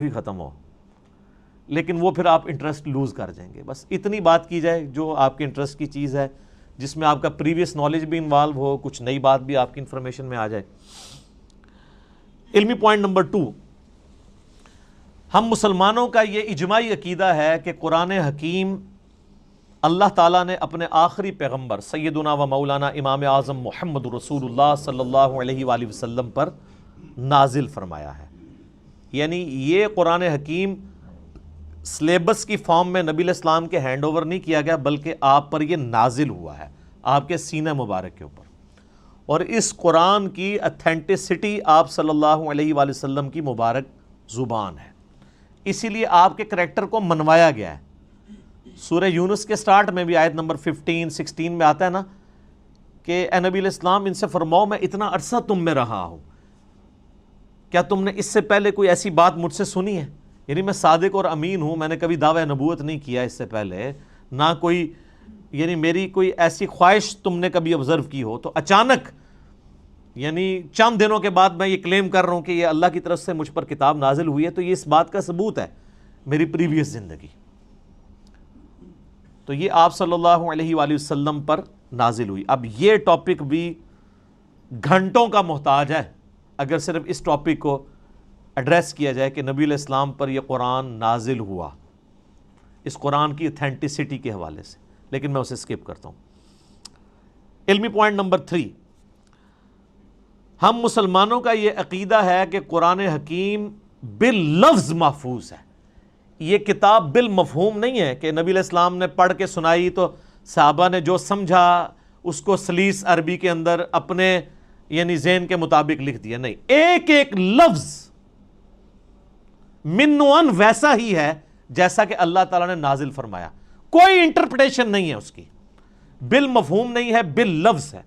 بھی ختم ہو، لیکن وہ پھر آپ انٹرسٹ لوز کر جائیں گے. بس اتنی بات کی جائے جو آپ کے انٹرسٹ کی چیز ہے، جس میں آپ کا پریویس نالج بھی انوالو ہو، کچھ نئی بات بھی آپ کی انفارمیشن میں آ جائے. علمی پوائنٹ نمبر 2، ہم مسلمانوں کا یہ اجماعی عقیدہ ہے کہ قرآن حکیم اللہ تعالیٰ نے اپنے آخری پیغمبر سیدنا و مولانا امام اعظم محمد رسول اللہ صلی اللہ علیہ وآلہ وسلم پر نازل فرمایا ہے. یعنی یہ قرآن حکیم سلیبس کی فارم میں نبی علیہ السلام کے ہینڈ اوور نہیں کیا گیا، بلکہ آپ پر یہ نازل ہوا ہے، آپ کے سینہ مبارک کے اوپر. اور اس قرآن کی اتھینٹسٹی آپ صلی اللہ علیہ وآلہ وسلم کی مبارک زبان ہے، اسی لیے آپ کے کریکٹر کو منوایا گیا ہے. سورہ یونس کے سٹارٹ میں بھی آیت نمبر 15-16 میں آتا ہے نا کہ اے نبی علیہ السلام ان سے فرماؤ میں اتنا عرصہ تم میں رہا ہوں، کیا تم نے اس سے پہلے کوئی ایسی بات مجھ سے سنی ہے؟ یعنی میں صادق اور امین ہوں، میں نے کبھی دعویٰ نبوت نہیں کیا اس سے پہلے، نہ کوئی یعنی میری کوئی ایسی خواہش تم نے کبھی آبزرو کی ہو، تو اچانک یعنی چند دنوں کے بعد میں یہ کلیم کر رہا ہوں کہ یہ اللہ کی طرف سے مجھ پر کتاب نازل ہوئی ہے، تو یہ اس بات کا ثبوت ہے میری پریویس زندگی. تو یہ آپ صلی اللہ علیہ وآلہ وسلم پر نازل ہوئی. اب یہ ٹاپک بھی گھنٹوں کا محتاج ہے اگر صرف اس ٹاپک کو ایڈریس کیا جائے کہ نبی علیہ السلام پر یہ قرآن نازل ہوا، اس قرآن کی اتھینٹسٹی کے حوالے سے، لیکن میں اسے سکپ کرتا ہوں. علمی پوائنٹ نمبر 3، ہم مسلمانوں کا یہ عقیدہ ہے کہ قرآن حکیم باللفظ محفوظ ہے. یہ کتاب بالمفہوم نہیں ہے کہ نبی علیہ السلام نے پڑھ کے سنائی تو صحابہ نے جو سمجھا اس کو سلیس عربی کے اندر اپنے یعنی ذہن کے مطابق لکھ دیا. نہیں، ایک ایک لفظ من و عن ویسا ہی ہے جیسا کہ اللہ تعالیٰ نے نازل فرمایا، کوئی انٹرپریٹیشن نہیں ہے اس کی، بالمفہوم نہیں ہے، باللفظ ہے.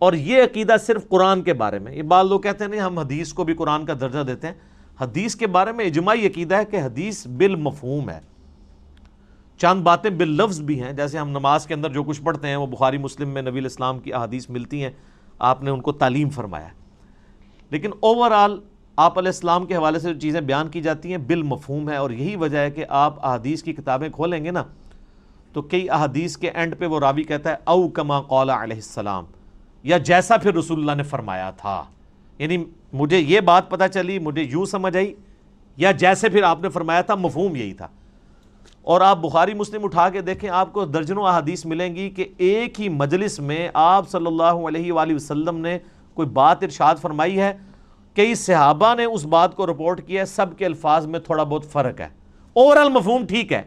اور یہ عقیدہ صرف قرآن کے بارے میں. یہ بعض لوگ کہتے ہیں نہیں ہم حدیث کو بھی قرآن کا درجہ دیتے ہیں. حدیث کے بارے میں اجماعی عقیدہ ہے کہ حدیث بالمفہوم ہے، چند باتیں باللفظ بھی ہیں. جیسے ہم نماز کے اندر جو کچھ پڑھتے ہیں وہ بخاری مسلم میں نبی علیہ السلام کی احادیث ملتی ہیں، آپ نے ان کو تعلیم فرمایا. لیکن اوورآل آپ علیہ السلام کے حوالے سے جو چیزیں بیان کی جاتی ہیں بالمفہوم ہے. اور یہی وجہ ہے کہ آپ احادیث کی کتابیں کھولیں گے نا تو کئی احادیث کے اینڈ پہ وہ راوی کہتا ہے او کما قال علیہ السلام، یا جیسا پھر رسول اللہ نے فرمایا تھا. یعنی مجھے یہ بات پتہ چلی، مجھے یوں سمجھ آئی، یا جیسے پھر آپ نے فرمایا تھا، مفہوم یہی تھا. اور آپ بخاری مسلم اٹھا کے دیکھیں، آپ کو درجنوں احادیث ملیں گی کہ ایک ہی مجلس میں آپ صلی اللہ علیہ وآلہ وسلم نے کوئی بات ارشاد فرمائی ہے، کئی صحابہ نے اس بات کو رپورٹ کیا ہے، سب کے الفاظ میں تھوڑا بہت فرق ہے، اوورال مفہوم ٹھیک ہے،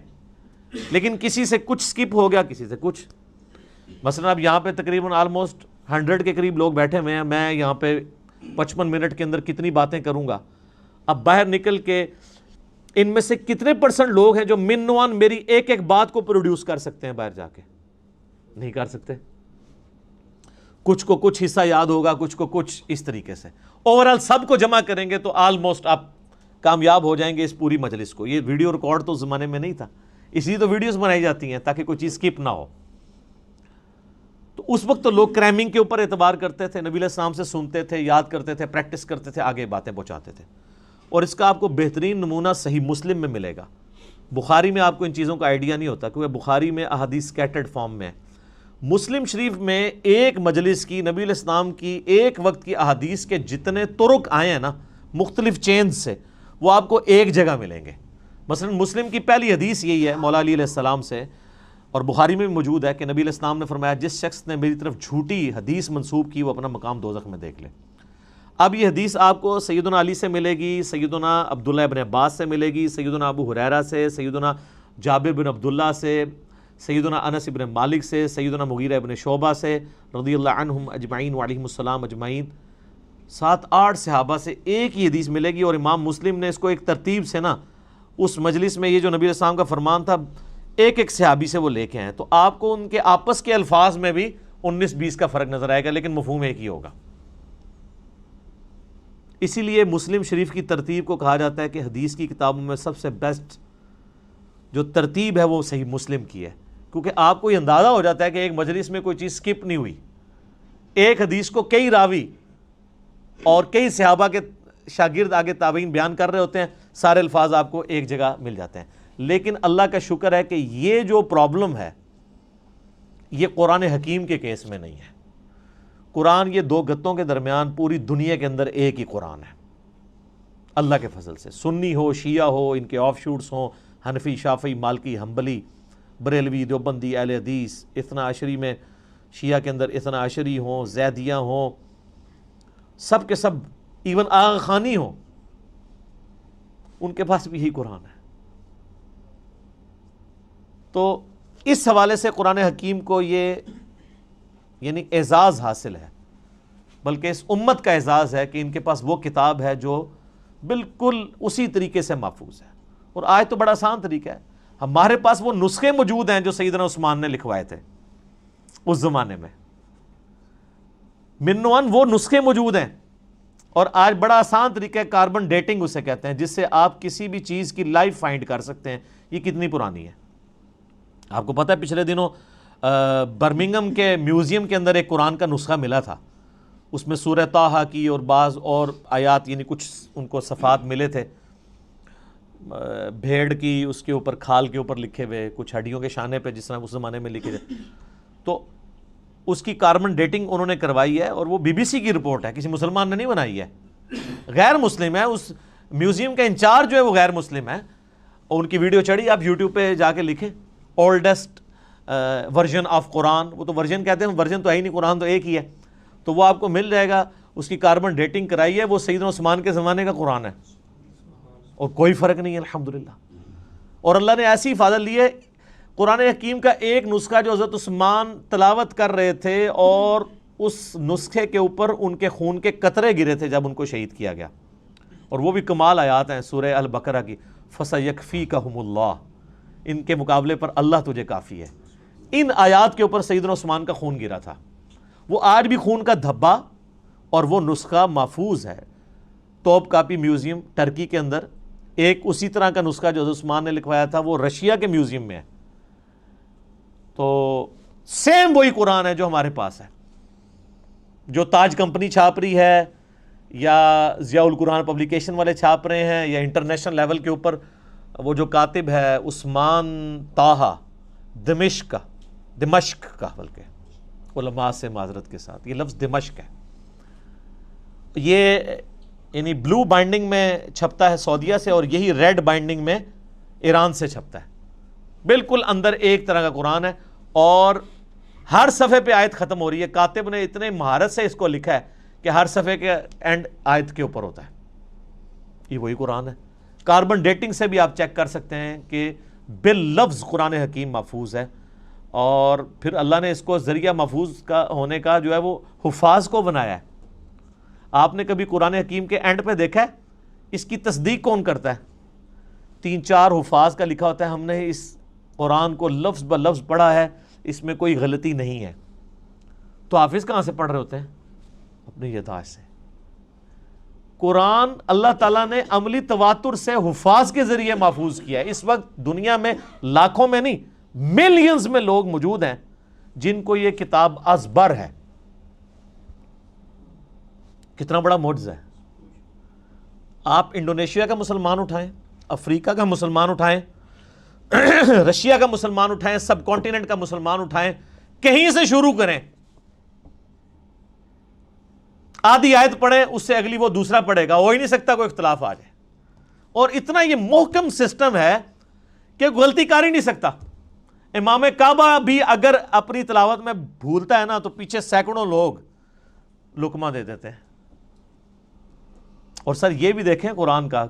لیکن کسی سے کچھ سکپ ہو گیا، کسی سے کچھ. مثلا اب یہاں پہ تقریباً آلموسٹ 100 کے قریب لوگ بیٹھے ہوئے ہیں، میں یہاں پہ 55 منٹ کے اندر کتنی باتیں کروں گا. اب باہر نکل کے ان میں سے کتنے پرسنٹ لوگ ہیں جو منوان میری ایک ایک بات کو پروڈیوس کر سکتے ہیں؟ باہر جا کے نہیں کر سکتے. کچھ کو کچھ حصہ یاد ہوگا، کچھ کو کچھ اس طریقے سے. اوورال سب کو جمع کریں گے تو آلموسٹ آپ کامیاب ہو جائیں گے اس پوری مجلس کو. یہ ویڈیو ریکارڈ تو زمانے میں نہیں تھا، اس لیے تو ویڈیوز بنائی جاتی ہیں تاکہ کوئی چیز سکپ نہ ہو. تو اس وقت تو لوگ کریمنگ کے اوپر اعتبار کرتے تھے، نبی علیہ السلام سے سنتے تھے، یاد کرتے تھے، پریکٹس کرتے تھے، آگے باتیں پہنچاتے تھے. اور اس کا آپ کو بہترین نمونہ صحیح مسلم میں ملے گا. بخاری میں آپ کو ان چیزوں کا آئیڈیا نہیں ہوتا کیونکہ بخاری میں احادیث سکیٹرڈ فارم میں ہے. مسلم شریف میں ایک مجلس کی نبی علیہ السلام کی ایک وقت کی احادیث کے جتنے طرق آئے ہیں نا مختلف چینز سے، وہ آپ کو ایک جگہ ملیں گے. مثلا مسلم کی پہلی حدیث یہی ہے مولا علی علیہ السلام سے، اور بخاری میں بھی موجود ہے کہ نبی علیہ السلام نے فرمایا جس شخص نے میری طرف جھوٹی حدیث منسوب کی وہ اپنا مقام دوزخ میں دیکھ لے. اب یہ حدیث آپ کو سیدنا علی سے ملے گی، سیدنا عبداللہ ابن عباس سے ملے گی، سیدنا ابو ہریرہ سے، سیدنا جابر بن عبداللہ سے، سیدنا انس ابن مالک سے، سیدنا مغیرہ ابن شعبہ سے رضی اللہ عنہم اجمعین وعلیہم السلام اجمعین. 7-8 صحابہ سے ایک ہی حدیث ملے گی. اور امام مسلم نے اس کو ایک ترتیب سے نا اس مجلس میں یہ جو نبی علیہ السلام کا فرمان تھا ایک ایک صحابی سے وہ لے کے ہیں، تو آپ کو ان کے آپس کے الفاظ میں بھی 19-20 کا فرق نظر آئے گا، لیکن مفہوم ایک ہی ہوگا. اسی لیے مسلم شریف کی ترتیب کو کہا جاتا ہے کہ حدیث کی کتابوں میں سب سے بیسٹ جو ترتیب ہے وہ صحیح مسلم کی ہے، کیونکہ آپ کو یہ اندازہ ہو جاتا ہے کہ ایک مجلس میں کوئی چیز سکپ نہیں ہوئی. ایک حدیث کو کئی راوی اور کئی صحابہ کے شاگرد آگے تابعین بیان کر رہے ہوتے ہیں، سارے الفاظ آپ کو ایک جگہ مل جاتے ہیں. لیکن اللہ کا شکر ہے کہ یہ جو پرابلم ہے یہ قرآن حکیم کے کیس میں نہیں ہے. قرآن یہ دو گتوں کے درمیان پوری دنیا کے اندر ایک ہی قرآن ہے اللہ کے فضل سے. سنی ہو، شیعہ ہو، ان کے آف شوٹس ہوں، حنفی، شافعی، مالکی، حنبلی، بریلوی، دیوبندی، اہل حدیث، اثنا عشری میں شیعہ کے اندر اثنا عشری ہوں، زیدیہ ہوں، سب کے سب، ایون آغا خانی ہوں، ان کے پاس بھی یہی قرآن ہے. تو اس حوالے سے قرآن حکیم کو یہ یعنی اعزاز حاصل ہے، بلکہ اس امت کا اعزاز ہے کہ ان کے پاس وہ کتاب ہے جو بالکل اسی طریقے سے محفوظ ہے. اور آج تو بڑا آسان طریقہ ہے، ہمارے پاس وہ نسخے موجود ہیں جو سیدنا عثمان نے لکھوائے تھے اس زمانے میں، من و عن وہ نسخے موجود ہیں. اور آج بڑا آسان طریقہ ہے، کاربن ڈیٹنگ اسے کہتے ہیں، جس سے آپ کسی بھی چیز کی لائف فائنڈ کر سکتے ہیں یہ کتنی پرانی ہے. آپ کو پتہ ہے پچھلے دنوں برمنگھم کے میوزیم کے اندر ایک قرآن کا نسخہ ملا تھا، اس میں سورہ طٰہٰ کی اور بعض اور آیات یعنی کچھ ان کو صفحات ملے تھے، بھیڑ کی اس کے اوپر کھال کے اوپر لکھے ہوئے، کچھ ہڈیوں کے شانے پہ جس طرح اس زمانے میں لکھے تھے. تو اس کی کاربن ڈیٹنگ انہوں نے کروائی ہے، اور وہ BBC کی رپورٹ ہے، کسی مسلمان نے نہیں بنائی ہے، غیر مسلم ہے. اس میوزیم کا انچارج جو ہے وہ غیر مسلم ہے، اور ان کی ویڈیو چڑھی، آپ یوٹیوب پہ جا کے لکھیں اولڈسٹ ورژن آف قرآن. وہ تو ورژن کہتے ہیں، ورژن تو ہے ہی نہیں، قرآن تو ایک ہی ہے. تو وہ آپ کو مل جائے گا، اس کی کاربن ڈیٹنگ کرائی ہے، وہ سیدنا عثمان کے زمانے کا قرآن ہے، اور کوئی فرق نہیں ہے الحمدللہ. اور اللہ نے ایسی حفاظت لی ہے. قرآن حکیم کا ایک نسخہ جو حضرت عثمان تلاوت کر رہے تھے، اور اس نسخے کے اوپر ان کے خون کے قطرے گرے تھے جب ان کو شہید کیا گیا. اور وہ بھی کمال آیات ہیں سورہ البقرہ کی، فَسَيَكْفِيكَهُمُ اللَّهُ، ان کے مقابلے پر اللہ تجھے کافی ہے. ان آیات کے اوپر سیدنا عثمان کا خون گرا تھا. وہ آج بھی خون کا دھبا اور وہ نسخہ محفوظ ہے توپ کاپی میوزیم ٹرکی کے اندر. ایک اسی طرح کا نسخہ جو حضرت عثمان نے لکھوایا تھا وہ رشیا کے میوزیم میں ہے. تو سیم وہی قرآن ہے جو ہمارے پاس ہے، جو تاج کمپنی چھاپ رہی ہے، یا ضیاء القرآن پبلیکیشن والے چھاپ رہے ہیں، یا انٹرنیشنل لیول کے اوپر وہ جو کاتب ہے عثمان طٰہٰ دمشق کا، بلکہ علماء سے معذرت کے ساتھ یہ لفظ دمشق ہے، یہ یعنی بلو بائنڈنگ میں چھپتا ہے سعودیہ سے، اور یہی ریڈ بائنڈنگ میں ایران سے چھپتا ہے. بالکل اندر ایک طرح کا قرآن ہے، اور ہر صفحے پہ آیت ختم ہو رہی ہے. کاتب نے اتنے مہارت سے اس کو لکھا ہے کہ ہر صفحے کے اینڈ آیت کے اوپر ہوتا ہے. یہ وہی قرآن ہے. کاربن ڈیٹنگ سے بھی آپ چیک کر سکتے ہیں کہ باللفظ قرآن حکیم محفوظ ہے. اور پھر اللہ نے اس کو ذریعہ محفوظ کا ہونے کا جو ہے وہ حفاظ کو بنایا ہے. آپ نے کبھی قرآن حکیم کے اینڈ پہ دیکھا ہے اس کی تصدیق کون کرتا ہے؟ 3-4 حفاظ کا لکھا ہوتا ہے، ہم نے اس قرآن کو لفظ بہ لفظ پڑھا ہے، اس میں کوئی غلطی نہیں ہے. تو حافظ کہاں سے پڑھ رہے ہوتے ہیں؟ اپنی یادداشت سے. قرآن اللہ تعالیٰ نے عملی تواتر سے حفاظ کے ذریعے محفوظ کیا ہے. اس وقت دنیا میں لاکھوں میں نہیں ملینز میں لوگ موجود ہیں جن کو یہ کتاب ازبر ہے. کتنا بڑا معجزہ ہے. آپ انڈونیشیا کا مسلمان اٹھائیں، افریقہ کا مسلمان اٹھائیں، رشیا کا مسلمان اٹھائیں، سب کانٹیننٹ کا مسلمان اٹھائیں، کہیں سے شروع کریں، آدھی آیت پڑھیں، اس سے اگلی وہ دوسرا پڑھے گا، ہو ہی نہیں سکتا کوئی اختلاف آ جائے. اور اتنا یہ محکم سسٹم ہے کہ غلطی کر ہی نہیں سکتا. امام کعبہ بھی اگر اپنی تلاوت میں بھولتا ہے نا تو پیچھے سینکڑوں لوگ لقمہ دے دیتے ہیں. اور سر یہ بھی دیکھیں قرآن کا،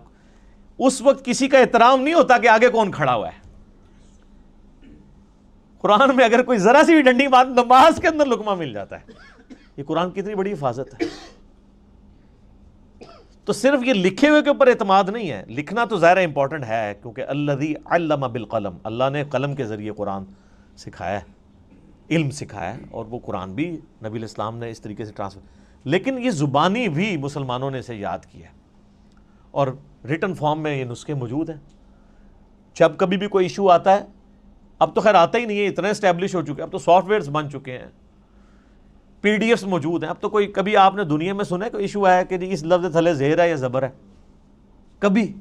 اس وقت کسی کا احترام نہیں ہوتا کہ آگے کون کھڑا ہوا ہے. قرآن میں اگر کوئی ذرا سی بھی ڈنڈی بات نماز کے اندر لقمہ مل جاتا ہے. یہ قرآن کی اتنی بڑی حفاظت ہے. تو صرف یہ لکھے ہوئے کے اوپر اعتماد نہیں ہے، لکھنا تو ظاہر امپورٹنٹ ہے، کیونکہ الذی علم بالقلم، اللہ نے قلم کے ذریعے قرآن سکھایا ہے، علم سکھایا ہے، اور وہ قرآن بھی نبی علیہ السلام نے اس طریقے سے ٹرانسفر. لیکن یہ زبانی بھی مسلمانوں نے اسے یاد کیا ہے، اور ریٹن فارم میں یہ نسخے موجود ہیں. جب کبھی بھی کوئی ایشو آتا ہے، اب تو خیر آتا ہی نہیں ہے، اتنے اسٹیبلش ہو چکے ہیں، اب تو سافٹ ویئرز بن چکے ہیں، پی ڈی ایفs موجود ہیں. اب تو کوئی کبھی آپ نے دنیا میں سنا ہے کوئی ایشو آیا کہ اس لفظ تھلے زیر ہے یا زبر ہے؟ کبھی